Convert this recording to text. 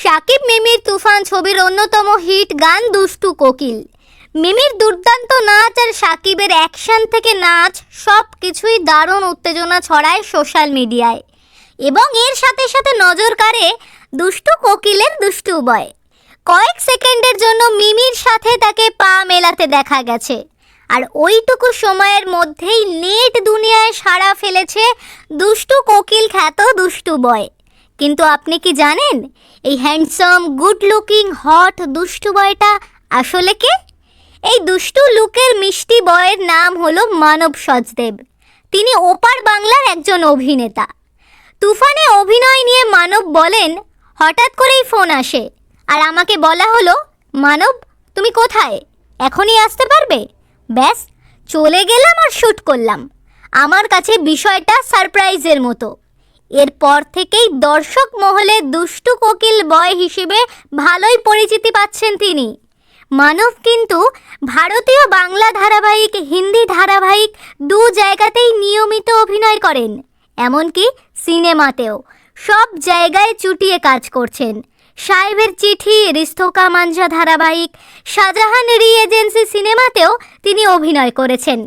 শাকিব মিমির তুফান ছবির অন্যতম হিট গান দুষ্টু কোকিল। মিমির দুর্দান্ত নাচ আর শাকিবের অ্যাকশন থেকে নাচ সব কিছুই দারুণ উত্তেজনা ছড়ায় সোশ্যাল মিডিয়ায়, এবং এর সাথে সাথে নজর কাড়ে দুষ্টু কোকিলের দুষ্টু বয়। কয়েক সেকেন্ডের জন্য মিমির সাথে তাকে পা মেলাতে দেখা গেছে, আর ওইটুকু সময়ের মধ্যেই নেট দুনিয়ায় সাড়া ফেলেছে দুষ্টু কোকিল খ্যাত দুষ্টু বয়। কিন্তু আপনি কি জানেন এই হ্যান্ডসাম, গুড লুকিং, হট দুষ্টু বয়টা আসলে কে? এই দুষ্টু লুকের মিষ্টি বয়ের নাম হলো মানব সচদেব। তিনি ওপার বাংলার একজন অভিনেতা। তুফানে অভিনয় নিয়ে মানব বলেন, হঠাৎ করেই ফোন আসে আর আমাকে বলা হলো, মানব তুমি কোথায়, এখনই আসতে পারবে? ব্যাস চলে গেলাম আর শ্যুট করলাম। আমার কাছে বিষয়টা সারপ্রাইজের মতো। এরপর থেকেই দর্শক মহলে দুষ্টু কোকিল বয় হিসেবে ভালোই পরিচিতি পাচ্ছেন তিনি। মানব কিন্তু ভারতীয় বাংলা ধারাবাহিক, হিন্দি ধারাবাহিক দু জায়গাতেই নিয়মিত অভিনয় করেন, এমনকি সিনেমাতেও সব জায়গায় চুটিয়ে কাজ করছেন। সাহেবের চিঠি, রিশতোঁ কা মাঞ্ঝা ধারাবাহিক, শাহজাহান রি এজেন্সি সিনেমাতেও তিনি অভিনয় করেছেন।